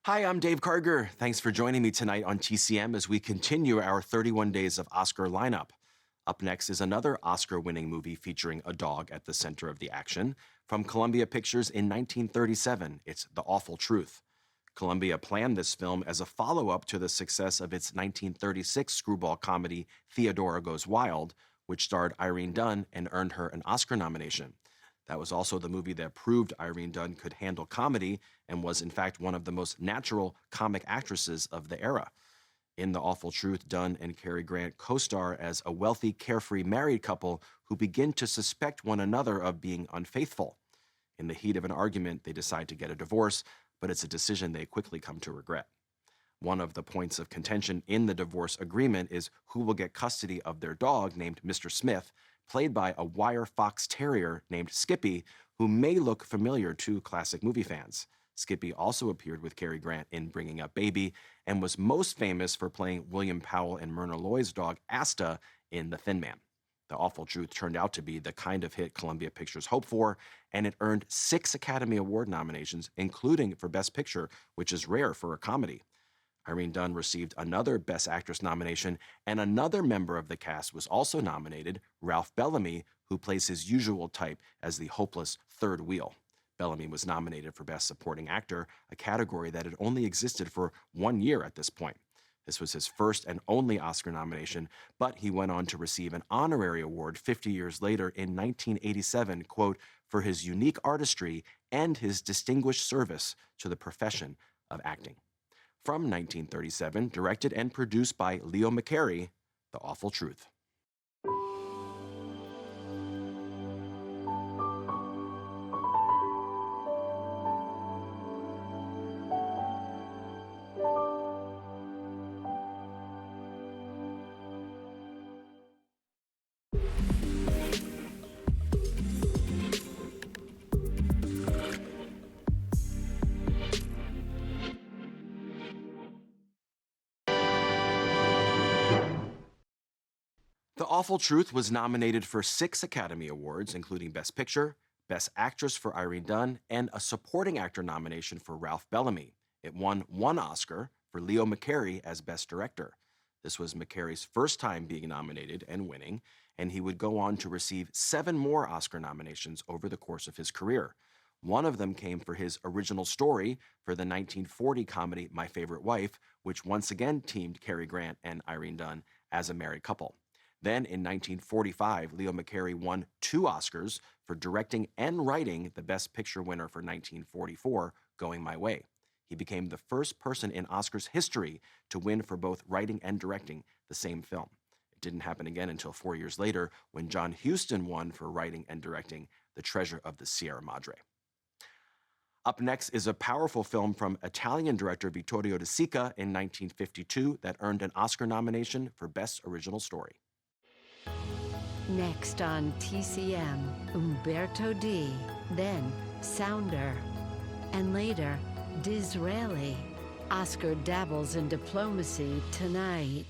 Hi, I'm Dave Karger. Thanks for joining me tonight on TCM as we continue our 31 Days of Oscar lineup. Up next is another Oscar-winning movie featuring a dog at the center of the action. From Columbia Pictures in 1937, it's The Awful Truth. Columbia planned this film as a follow-up to the success of its 1936 screwball comedy Theodora Goes Wild, which starred Irene Dunne and earned her an Oscar nomination. That was also the movie that proved Irene Dunne could handle comedy and was, in fact, one of the most natural comic actresses of the era. In The Awful Truth, Dunne and Cary Grant co-star as a wealthy, carefree married couple who begin to suspect one another of being unfaithful. In the heat of an argument, they decide to get a divorce, but it's a decision they quickly come to regret. One of the points of contention in the divorce agreement is who will get custody of their dog named Mr. Smith, played by a wire fox terrier named Skippy, who may look familiar to classic movie fans. Skippy also appeared with Cary Grant in Bringing Up Baby and was most famous for playing William Powell and Myrna Loy's dog Asta in The Thin Man. The Awful Truth turned out to be the kind of hit Columbia Pictures hoped for, and it earned 6 Academy Award nominations, including for Best Picture, which is rare for a comedy. Irene Dunne received another Best Actress nomination, and another member of the cast was also nominated, Ralph Bellamy, who plays his usual type as the hopeless third wheel. Bellamy was nominated for Best Supporting Actor, a category that had only existed for 1 year at this point. This was his first and only Oscar nomination, but he went on to receive an honorary award 50 years later in 1987, quote, for his unique artistry and his distinguished service to the profession of acting. From 1937, directed and produced by Leo McCarey, The Awful Truth. The Awful Truth was nominated for 6 Academy Awards, including Best Picture, Best Actress for Irene Dunne, and a Supporting Actor nomination for Ralph Bellamy. It won 1 Oscar for Leo McCarey as Best Director. This was McCarey's first time being nominated and winning, and he would go on to receive 7 more Oscar nominations over the course of his career. One of them came for his original story for the 1940 comedy My Favorite Wife, which once again teamed Cary Grant and Irene Dunne as a married couple. Then, in 1945, Leo McCarey won 2 Oscars for directing and writing the Best Picture winner for 1944, Going My Way. He became the first person in Oscars history to win for both writing and directing the same film. It didn't happen again until 4 years later when John Huston won for writing and directing The Treasure of the Sierra Madre. Up next is a powerful film from Italian director Vittorio De Sica in 1952 that earned an Oscar nomination for Best Original Story. Next on TCM, Umberto D., then Sounder, and later Disraeli. Oscar dabbles in diplomacy tonight.